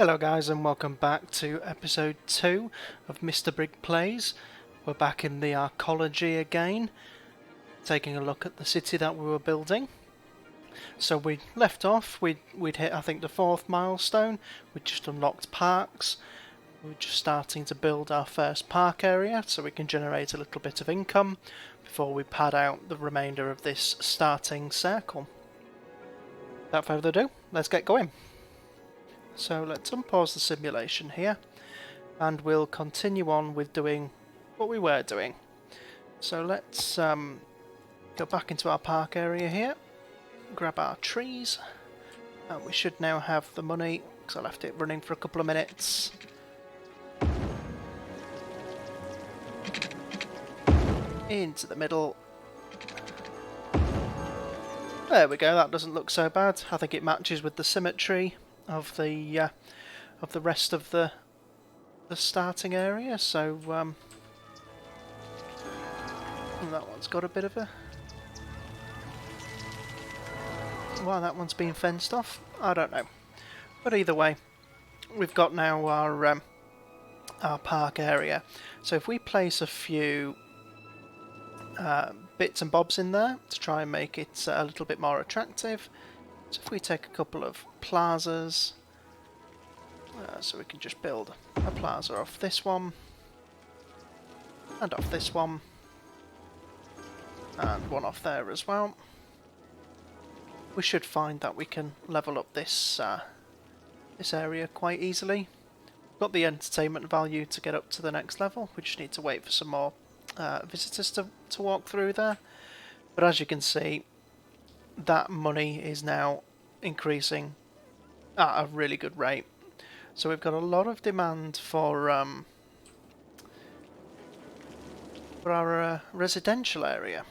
Hello guys and welcome back to episode 2 of Mr. Brig Plays. We're back in the Arcology again, taking a look at the city that we were building. So we left off, we'd hit I think the 4th milestone, we just unlocked parks. We're just starting to build our first park area so we can generate a little bit of income before we pad out the remainder of this starting circle. Without further ado, let's get going. So let's unpause the simulation here and we'll continue on with doing what we were doing. So let's go back into our park area here, grab our trees, and we should now have the money because I left it running for a couple of minutes. Into the middle. There we go, that doesn't look so bad. I think it matches with the symmetry of the rest of the starting area. So that one's got a bit of a... Why that one's been fenced off, I don't know. But either way, we've got now our park area. So if we place a few bits and bobs in there to try and make it a little bit more attractive. So if we take a couple of plazas, so we can just build a plaza off this one, and off this one, and one off there as well. We should find that we can level up this this area quite easily. We've got the entertainment value to get up to the next level, we just need to wait for some more visitors to walk through there. But as you can see, that money is now increasing at a really good rate. So we've got a lot of demand for our residential area.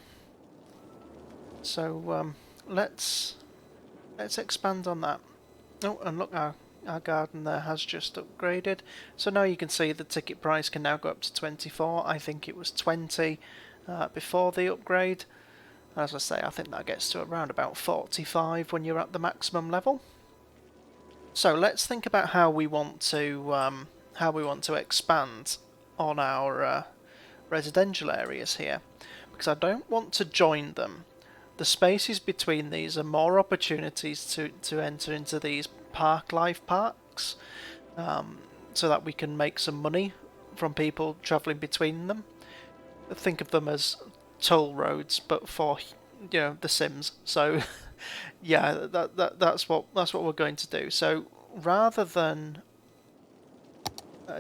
So let's expand on that. Oh, and look, our garden there has just upgraded. So now you can see the ticket price can now go up to 24. I think it was 20 before the upgrade. As I say, I think that gets to around about 45 when you're at the maximum level. So let's think about how we want to expand on our residential areas here, because I don't want to join them. The spaces between these are more opportunities to enter into these park life parks, so that we can make some money from people travelling between them. Think of them as toll roads, but for the Sims. So yeah, that's what we're going to do. So rather than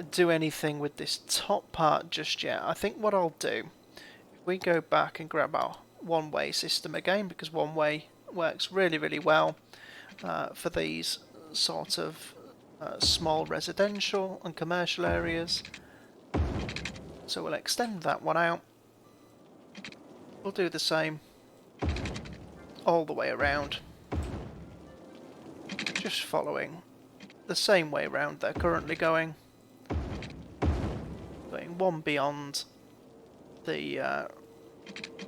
do anything with this top part just yet, I think what I'll do, if we go back and grab our one-way system again, because one-way works really well for these sort of small residential and commercial areas. So we'll extend that one out. We'll do the same all the way around, just following the same way round they're currently going one beyond the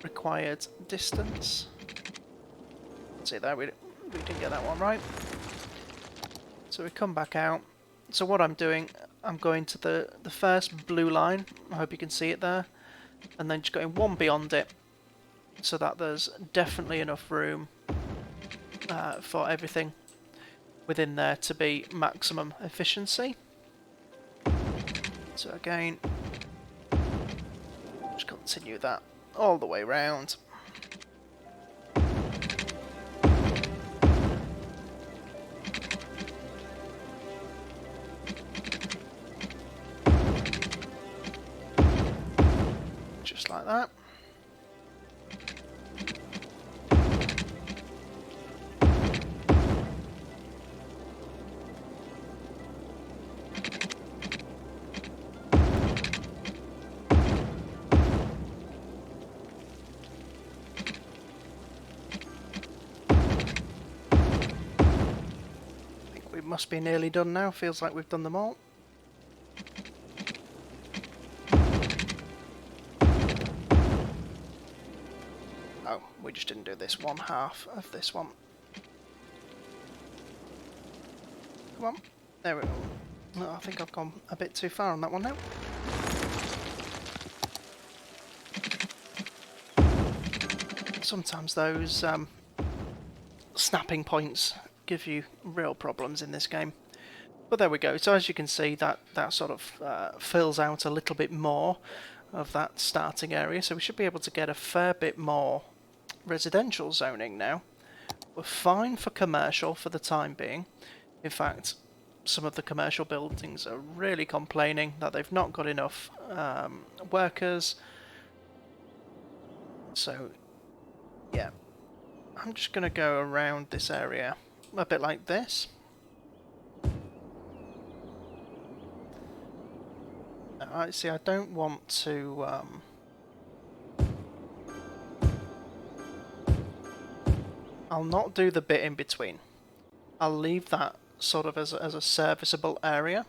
required distance. See there, we didn't get that one right. So we come back out. So what I'm doing, I'm going to the first blue line, I hope you can see it there, and then just going one beyond it, so that there's definitely enough room for everything within there to be maximum efficiency. So again, just continue that all the way round. Just like that. Must be nearly done now, feels like we've done them all. Oh, we just didn't do this one half of this one. Come on. There we go. No, I think I've gone a bit too far on that one now. Sometimes those snapping points give you real problems in this game. But there we go. So as you can see, that sort of fills out a little bit more of that starting area. So we should be able to get a fair bit more residential zoning now. We're fine for commercial for the time being. In fact, some of the commercial buildings are really complaining that they've not got enough workers. So, yeah. I'm just going to go around this area a bit like this. Now, see, I don't want to... I'll not do the bit in between. I'll leave that sort of as a serviceable area.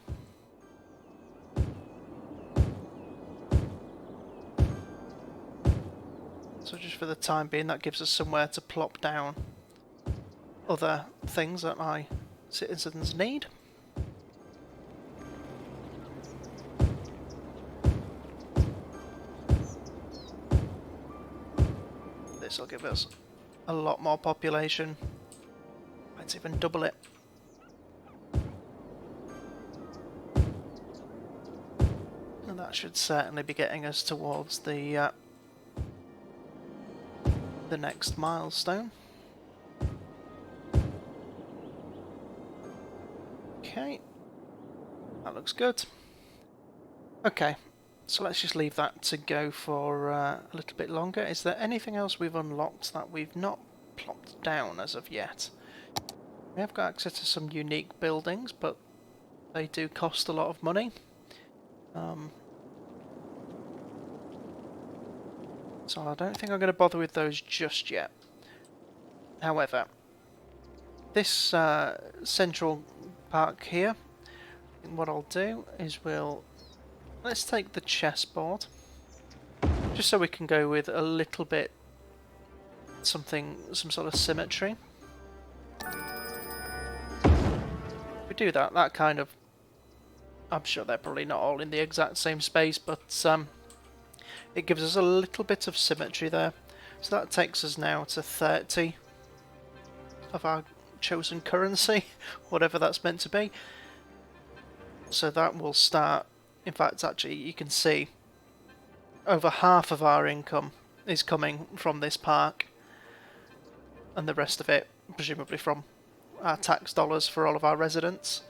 So just for the time being, that gives us somewhere to plop down other things that my citizens need. This will give us a lot more population. Let's even double it. And that should certainly be getting us towards the next milestone. Okay, that looks good. Okay, so let's just leave that to go for a little bit longer. Is there anything else we've unlocked that we've not plopped down as of yet? We have got access to some unique buildings, but they do cost a lot of money. So I don't think I'm going to bother with those just yet. However, this central park here, what I'll do is let's take the chessboard, just so we can go with a little bit some sort of symmetry. If we do that kind of, I'm sure they're probably not all in the exact same space, but it gives us a little bit of symmetry there. So that takes us now to 30 of our chosen currency, whatever that's meant to be. So that will start, in fact actually you can see over half of our income is coming from this park, and the rest of it presumably from our tax dollars for all of our residents.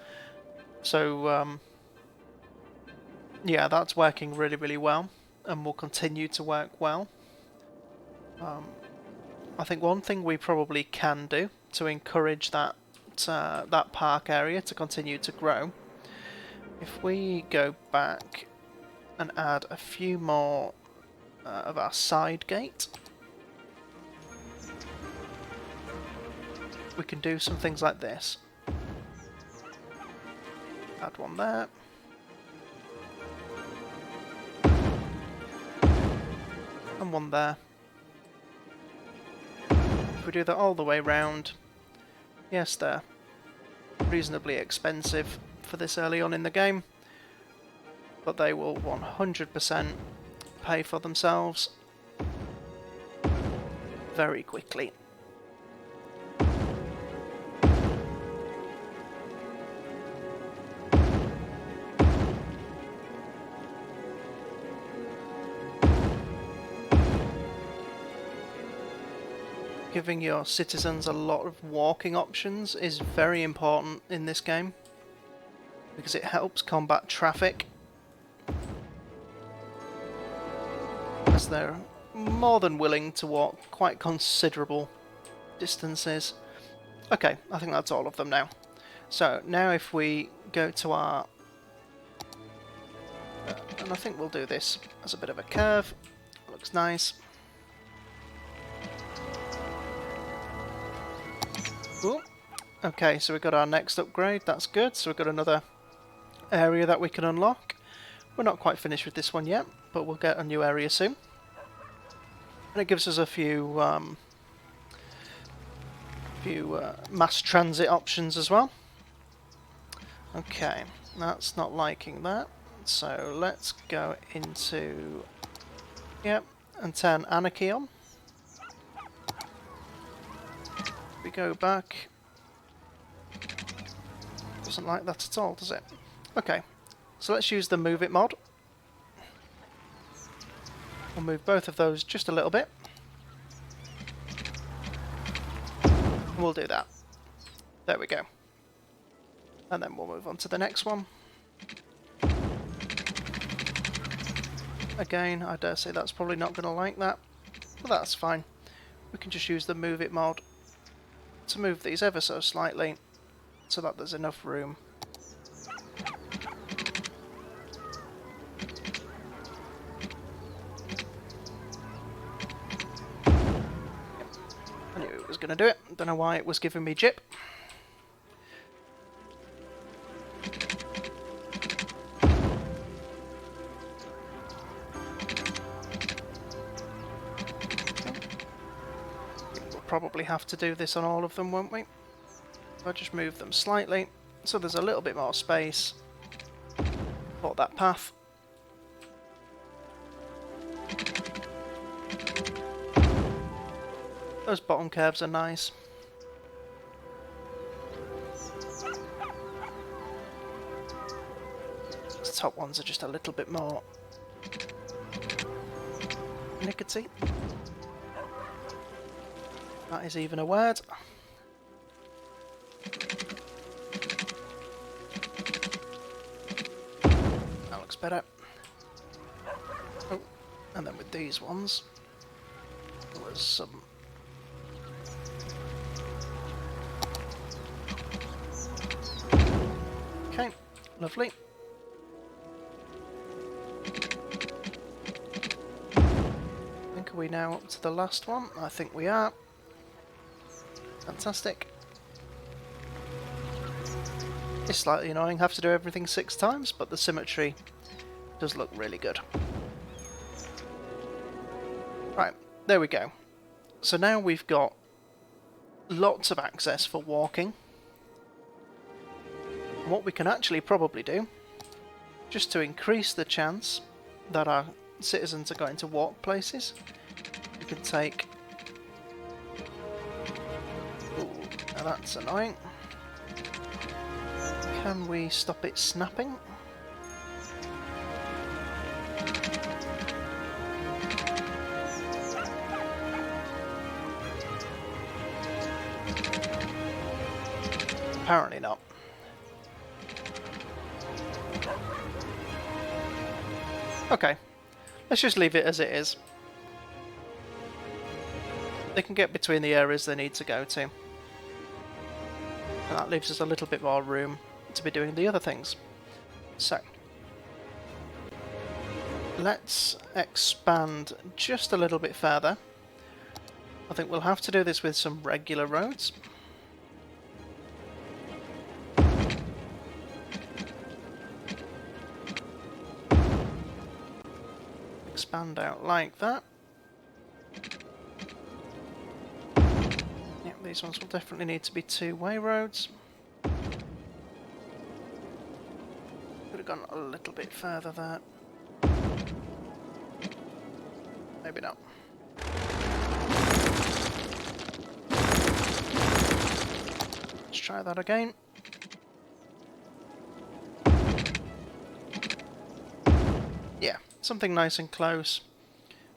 So yeah, that's working really, really well, and will continue to work well. I think one thing we probably can do to encourage that park area to continue to grow, if we go back and add a few more of our side gate, we can do some things like this. Add one there. And one there. If we do that all the way round, yes, they're reasonably expensive for this early on in the game, but they will 100% pay for themselves very quickly. Giving your citizens a lot of walking options is very important in this game, because it helps combat traffic, as they're more than willing to walk quite considerable distances. Okay, I think that's all of them now. So now if we go to our... and I think we'll do this as a bit of a curve. Looks nice. Ooh. Okay, so we've got our next upgrade, that's good. So we've got another area that we can unlock. We're not quite finished with this one yet, but we'll get a new area soon. And it gives us a few mass transit options as well. Okay, that's not liking that. So let's go into... Yep, and turn Anarchy on. We go back. Doesn't like that at all, does it? Okay, so let's use the Move It mod. We'll move both of those just a little bit. We'll do that. There we go. And then we'll move on to the next one. Again, I dare say that's probably not going to like that, but that's fine. We can just use the Move It mod to move these ever so slightly so that there's enough room. I knew it was going to do it. Don't know why it was giving me jip. Probably have to do this on all of them, won't we? I'll just move them slightly so there's a little bit more space for that path. Those bottom curves are nice. The top ones are just a little bit more nickety. That is even a word. That looks better. Oh, and then with these ones, there was some... Okay, lovely. I think, are we now up to the last one? I think we are. Fantastic. It's slightly annoying, have to do everything 6 times, but the symmetry does look really good. Right, there we go. So now we've got lots of access for walking. What we can actually probably do, just to increase the chance that our citizens are going to walk places, we can take... Ooh, now that's annoying. Can we stop it snapping? Apparently not. Okay, let's just leave it as it is. They can get between the areas they need to go to. And that leaves us a little bit more room to be doing the other things. So, let's expand just a little bit further. I think we'll have to do this with some regular roads. Expand out like that. Yep, these ones will definitely need to be 2-way roads. Could have gone a little bit further there. Maybe not. Let's try that again. Yeah, something nice and close,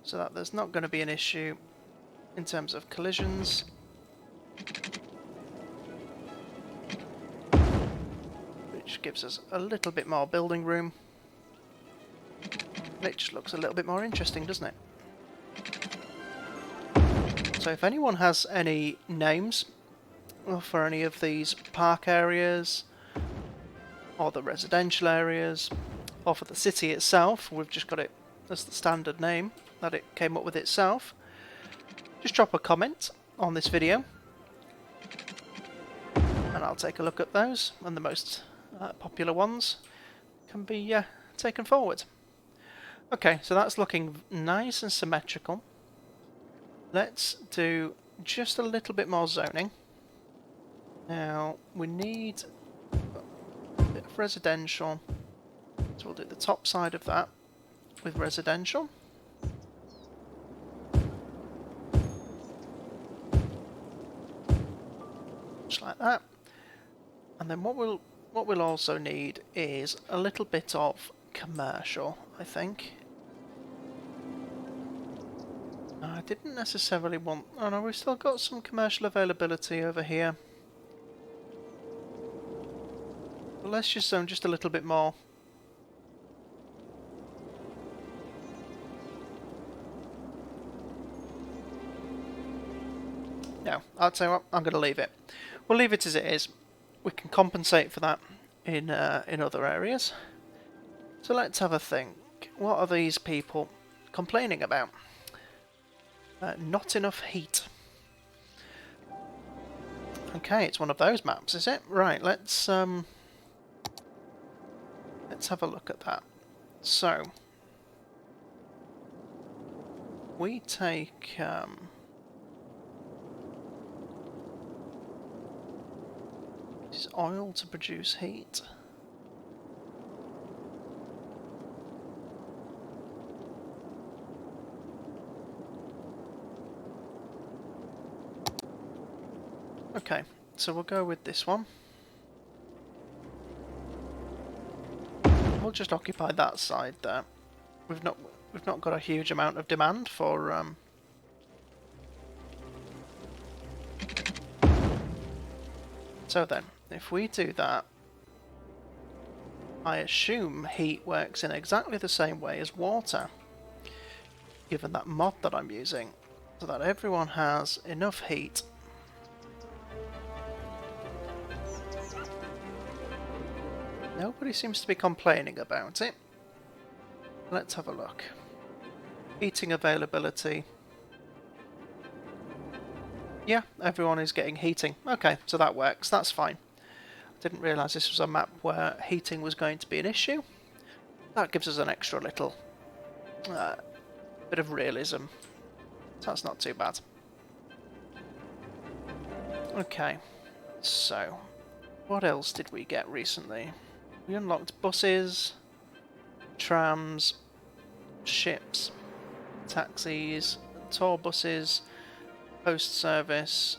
so that there's not going to be an issue in terms of collisions. Which gives us a little bit more building room. It just looks a little bit more interesting, doesn't it? So if anyone has any names for any of these park areas, or the residential areas, or for the city itself, we've just got it as the standard name that it came up with itself, just drop a comment on this video and I'll take a look at those, and the most popular ones can be taken forward. Okay, so that's looking nice and symmetrical. Let's do just a little bit more zoning. Now we need a bit bit of residential. So we'll do the top side of that with residential. Just like that. And then what we'll also need is a little bit of commercial, I think. I didn't necessarily want... Oh no, we've still got some commercial availability over here. But let's just zone just a little bit more. No, I'll tell you what, I'm going to leave it. We'll leave it as it is. We can compensate for that in other areas. So let's have a think. What are these people complaining about? Not enough heat. Okay, it's one of those maps, is it? Right, let's have a look at that. So we take this is oil to produce heat. Okay, so we'll go with this one. We'll just occupy that side there. We've not got a huge amount of demand for So then, if we do that, I assume heat works in exactly the same way as water, given that mod that I'm using, so that everyone has enough heat. Nobody seems to be complaining about it. Let's have a look. Heating availability. Yeah, everyone is getting heating. Okay, so that works. That's fine. I didn't realise this was a map where heating was going to be an issue. That gives us an extra little bit of realism. So that's not too bad. Okay, so what else did we get recently? We unlocked buses, trams, ships, taxis, tour buses, post service,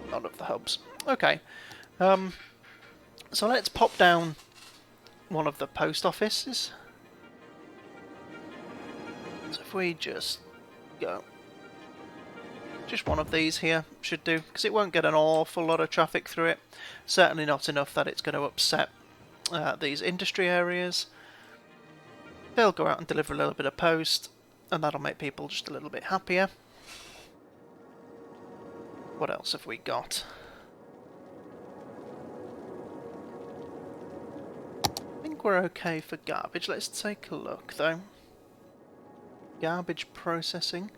none of the hubs. Okay, so let's pop down one of the post offices. So if we just go, just one of these here should do, because it won't get an awful lot of traffic through it. Certainly not enough that it's going to upset these industry areas. They'll go out and deliver a little bit of post, and that'll make people just a little bit happier. What else have we got? I think we're okay for garbage. Let's take a look though. Garbage processing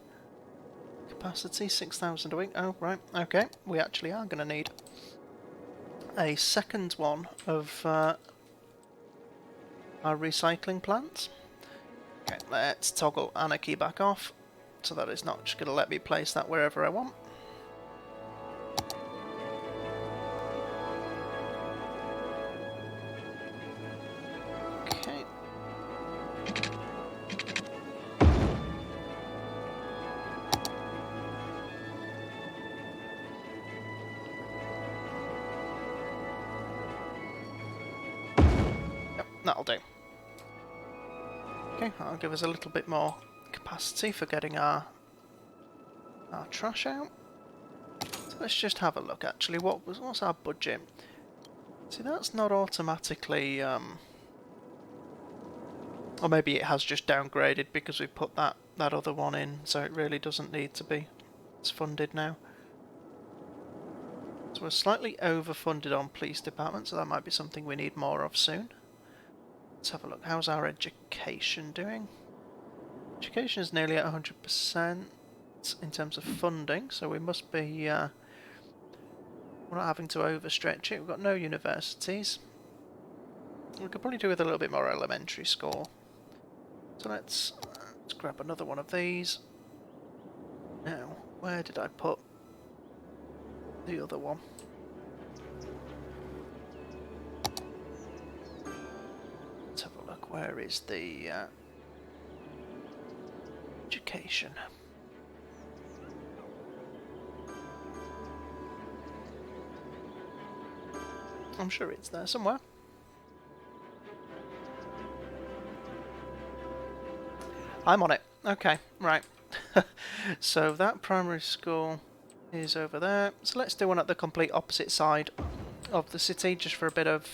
capacity 6,000 a week. Oh right, okay. We actually are going to need a second one of our recycling plants. Okay, let's toggle anarchy back off, so that it's not just going to let me place that wherever I want. Okay. Yep, that'll do. Okay, that'll give us a little bit more capacity for getting our trash out. So let's just have a look actually. What's our budget? See, that's not automatically or maybe it has just downgraded because we put that other one in, so it really doesn't need to be. It's funded now. So we're slightly overfunded on police department, so that might be something we need more of soon. Let's have a look. How's our education doing? Education is nearly at 100% in terms of funding, so we must be we're not having to overstretch it. We've got no universities. We could probably do with a little bit more elementary school. So let's grab another one of these. Now, where did I put the other one? where is the education? I'm sure it's there somewhere. I'm on it. Okay, right. So that primary school is over there. So let's do one at the complete opposite side of the city, just for a bit of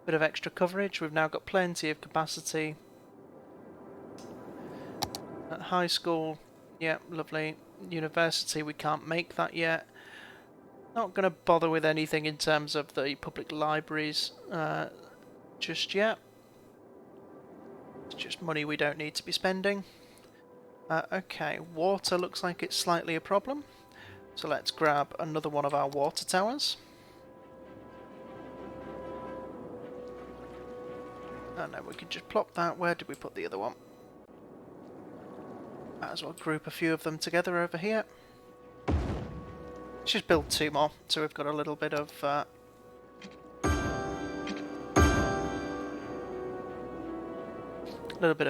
extra coverage. We've now got plenty of capacity. At high school, yeah, lovely. University, we can't make that yet. Not going to bother with anything in terms of the public libraries just yet. It's just money we don't need to be spending. Okay, water looks like it's slightly a problem. So let's grab another one of our water towers. And then we can just plop that. Where did we put the other one? Might as well group a few of them together over here. Let's just build 2 more, so we've got a little bit of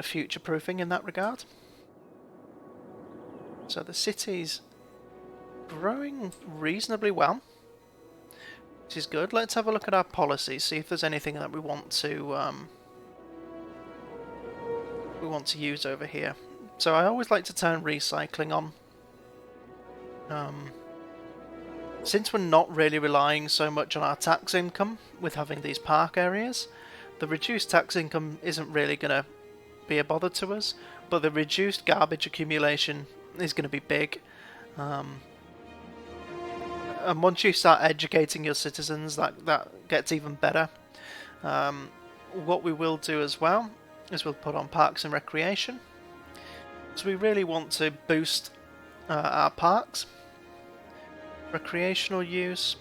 future-proofing in that regard. So the city's growing reasonably well, which is good. Let's have a look at our policies, see if there's anything that we want to use over here. So I always like to turn recycling on. Since we're not really relying so much on our tax income with having these park areas, the reduced tax income isn't really going to be a bother to us, but the reduced garbage accumulation is going to be big. And once you start educating your citizens, that gets even better. What we will do as well is we'll put on parks and recreation. So we really want to boost our parks. Recreational use.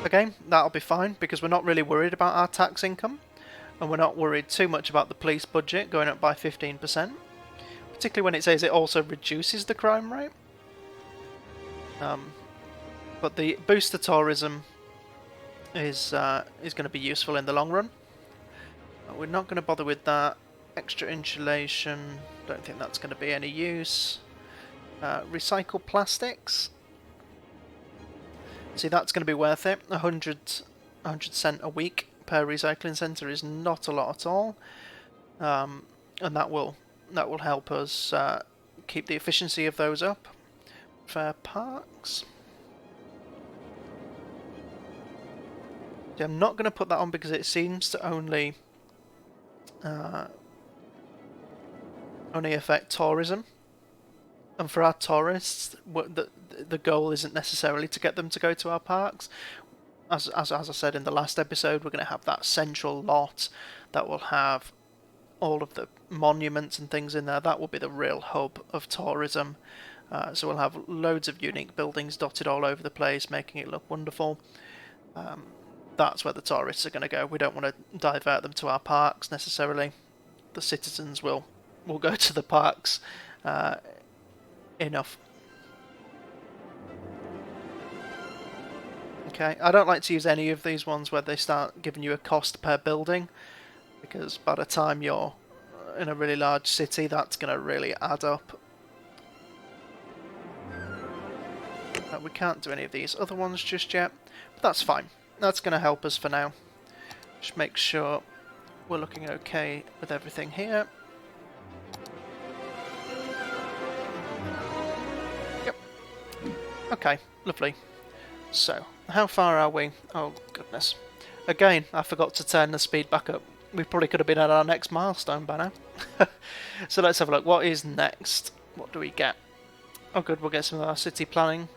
Again, that'll be fine because we're not really worried about our tax income, and we're not worried too much about the police budget going up by 15%, particularly when it says it also reduces the crime rate. But the booster tourism is going to be useful in the long run. We're not going to bother with that. Extra insulation, don't think that's going to be any use. Recycle plastics. See, that's going to be worth it. 100 cent a week per recycling centre is not a lot at all, and that will help us keep the efficiency of those up. Fair parks. See, I'm not going to put that on because it seems to only affect tourism, and for our tourists, the goal isn't necessarily to get them to go to our parks. As I said in the last episode, we're going to have that central lot that will have all of the monuments and things in there. That will be the real hub of tourism. So we'll have loads of unique buildings dotted all over the place, making it look wonderful. That's where the tourists are going to go. We don't want to divert them to our parks necessarily. The citizens will go to the parks enough. Okay, I don't like to use any of these ones where they start giving you a cost per building, because by the time you're in a really large city, that's going to really add up. We can't do any of these other ones just yet, but that's fine. That's going to help us for now. Just make sure we're looking okay with everything here. Yep. Okay, lovely. So, how far are we? Oh, goodness. Again, I forgot to turn the speed back up. We probably could have been at our next milestone by now. So let's have a look. What is next? What do we get? Oh, good. We'll get some of our city planning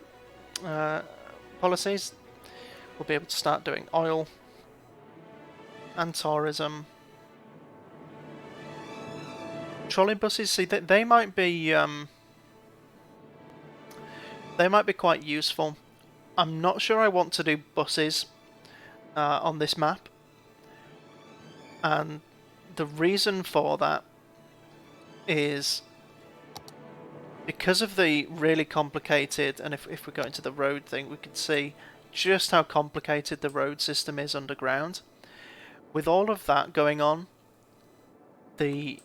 policies. We'll be able to start doing oil and tourism. Trolley buses, see, they might be quite useful. I'm not sure I want to do buses on this map, and the reason for that is because of the really complicated, and if we go into the road thing, we can see just how complicated the road system is underground. With all of that going on, the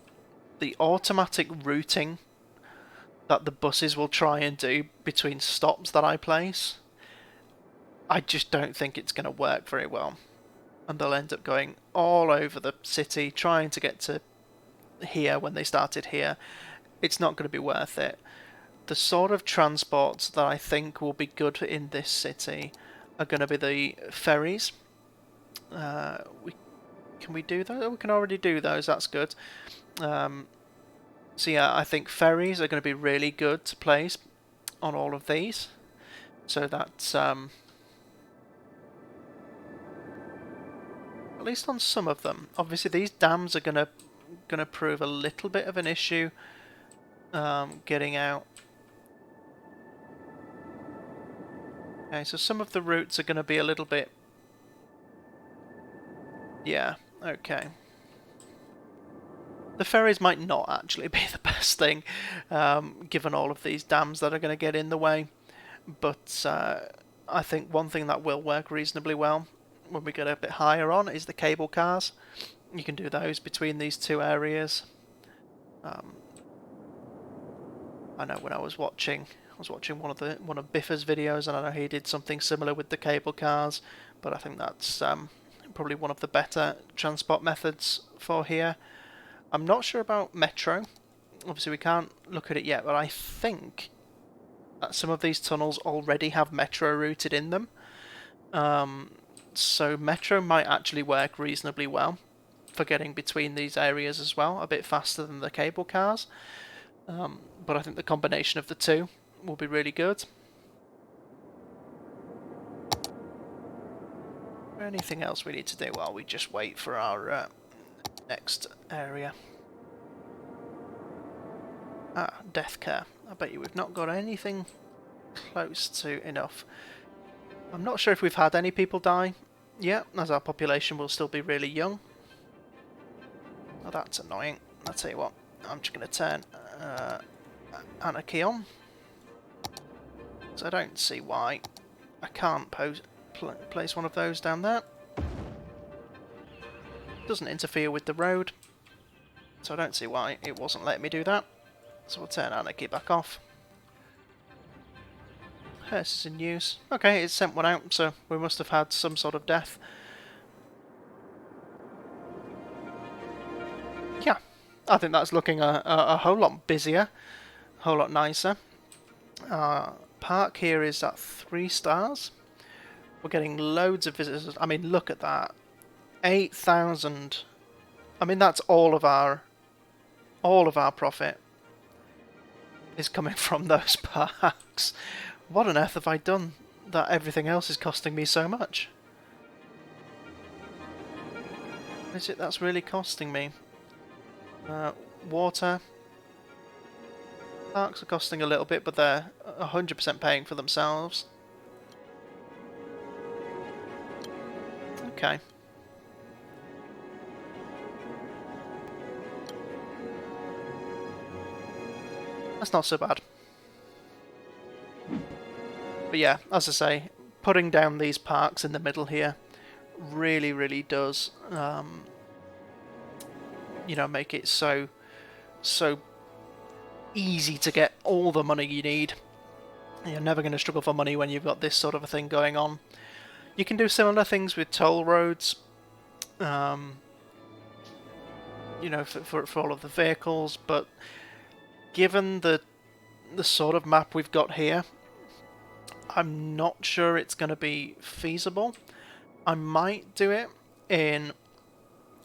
automatic routing that the buses will try and do between stops that I place, I just don't think it's going to work very well. And they'll end up going all over the city trying to get to here when they started here. It's not going to be worth it. The sort of transports that I think will be good in this city are going to be the ferries. Can we do those? We can already do those, that's good. So yeah, I think ferries are going to be really good to place on all of these. So that's at least on some of them. Obviously, these dams are gonna prove a little bit of an issue getting out. Okay, so some of the routes are going to be a little bit. Yeah. Okay. The ferries might not actually be the best thing, given all of these dams that are going to get in the way. But I think one thing that will work reasonably well when we get a bit higher on is the cable cars. You can do those between these two areas. I know when I was watching one of Biffa's videos, and I know he did something similar with the cable cars. But I think that's probably one of the better transport methods for here. I'm not sure about metro. Obviously, we can't look at it yet, but I think that some of these tunnels already have metro routed in them. So metro might actually work reasonably well for getting between these areas as well, a bit faster than the cable cars. But I think the combination of the two will be really good. Anything else we need to do while we just wait for our next area? Death care. I bet you we've not got anything close to enough. I'm not sure if we've had any people die yet, as our population will still be really young. Oh, that's annoying. I'll tell you what, I'm just going to turn anarchy on. So I don't see why I can't place one of those down there. Doesn't interfere with the road, so I don't see why it wasn't letting me do that. So we'll turn anarchy back off. Hearse is in use. Okay, it sent one out, so we must have had some sort of death. Yeah, I think that's looking a whole lot busier, a whole lot nicer. Park here is at 3 stars. We're getting loads of visitors. I mean, look at that. 8,000. I mean, that's all of our profit is coming from those parks. What on earth have I done that everything else is costing me so much? Is it that's really costing me? Water. Parks are costing a little bit, but they're 100% paying for themselves. Okay. That's not so bad. But yeah, as I say, putting down these parks in the middle here really, really does, you know, make it so easy to get all the money you need. You're never going to struggle for money when you've got this sort of a thing going on. You can do similar things with toll roads, you know, for all of the vehicles, but given the sort of map we've got here, I'm not sure it's going to be feasible. I might do it in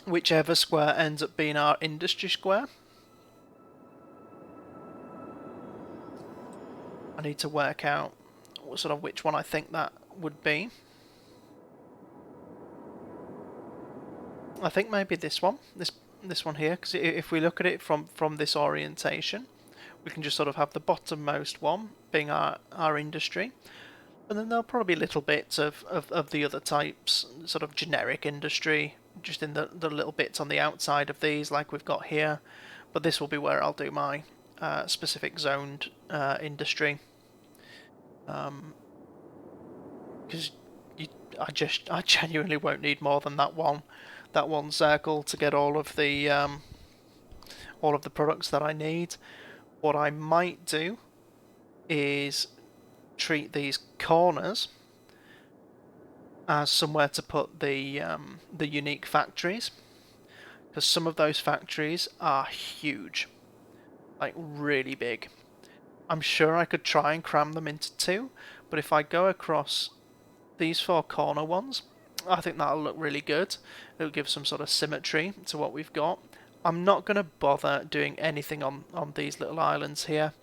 whichever square ends up being our industry square. I need to work out sort of which one I think that would be. I think maybe this one, this one here, because if we look at it from this orientation, we can just sort of have the bottommost one being our industry, and then there'll probably be little bits of the other types, sort of generic industry, just in the little bits on the outside of these, like we've got here. But this will be where I'll do my specific zoned industry, because I genuinely won't need more than that one circle to get all of the products that I need. What I might do is treat these corners as somewhere to put the unique factories, because some of those factories are huge, like really big. I'm sure I could try and cram them into 2, but if I go across these 4 corner ones, I think that'll look really good. It'll give some sort of symmetry to what we've got. I'm not going to bother doing anything on these little islands here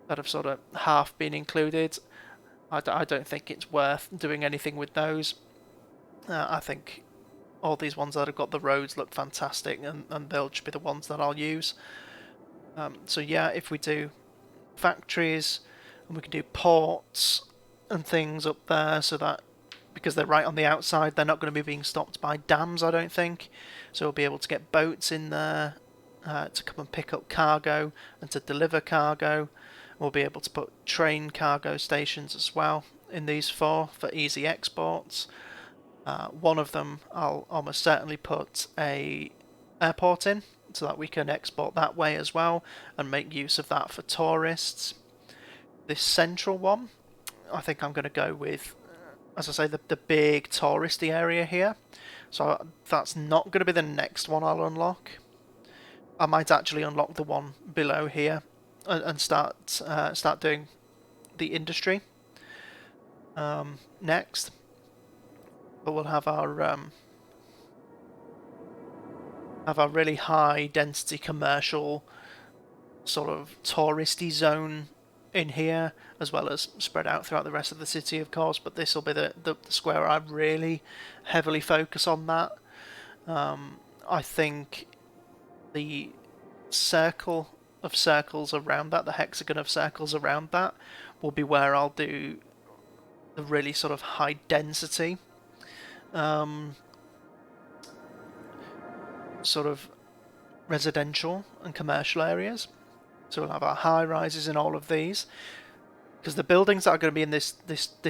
that have sort of half been included. I don't think it's worth doing anything with those. I think all these ones that have got the roads look fantastic, and they'll just be the ones that I'll use. So yeah, if we do factories, and we can do ports and things up there, so that because they're right on the outside, they're not going to be being stopped by dams, I don't think. So we'll be able to get boats in there to come and pick up cargo and to deliver cargo. We'll be able to put train cargo stations as well in these 4 for easy exports. One of them I'll almost certainly put a airport in, so that we can export that way as well and make use of that for tourists. This central one, I think I'm going to go with, as I say, the big touristy area here. So that's not going to be the next one I'll unlock. I might actually unlock the one below here and start doing the industry next. But we'll have our really high density commercial sort of touristy zone in here, as well as spread out throughout the rest of the city, of course. But this will be the square where I really heavily focus on that. I think the circle of circles around that, the hexagon of circles around that, will be where I'll do the really sort of high density sort of residential and commercial areas. So we'll have our high rises in all of these, because the buildings that are going to be in this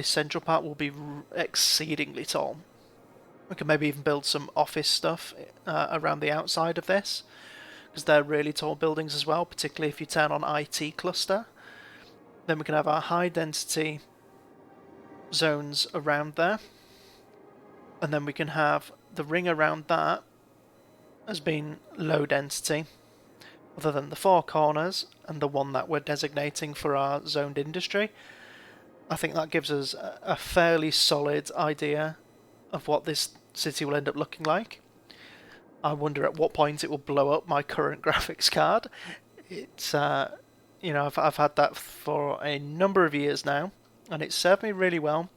central part will be exceedingly tall. We can maybe even build some office stuff around the outside of this, because they're really tall buildings as well, particularly if you turn on IT cluster. Then we can have our high density zones around there, and then we can have the ring around that as being low density, other than the 4 corners and the one that we're designating for our zoned industry. I think that gives us a fairly solid idea of what this city will end up looking like. I wonder at what point it will blow up my current graphics card. It's you know, I've had that for a number of years now, and it served me really well.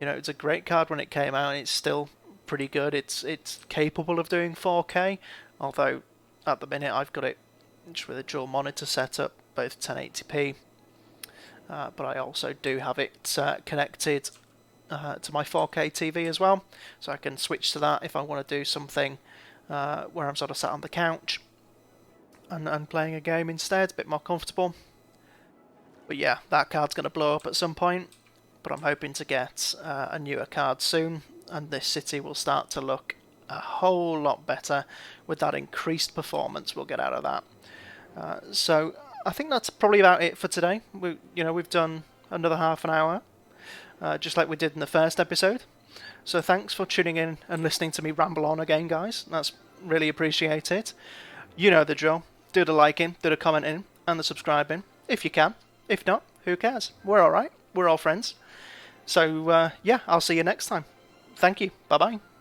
You know, it's a great card when it came out, and it's still pretty good. It's capable of doing 4K, although at the minute I've got it just with a dual monitor setup, both 1080p, but I also do have it connected to my 4K TV as well, so I can switch to that if I want to do something where I'm sort of sat on the couch and playing a game instead, a bit more comfortable. But yeah, that card's going to blow up at some point, but I'm hoping to get a newer card soon, and this city will start to look a whole lot better with that increased performance we'll get out of that. So I think that's probably about it for today. We've done another half an hour, just like we did in the first episode. So thanks for tuning in and listening to me ramble on again, guys. That's really appreciated. You know the drill. Do the liking, do the commenting, and the subscribing, if you can. If not, who cares? We're alright. We're all friends. So, yeah, I'll see you next time. Thank you. Bye-bye.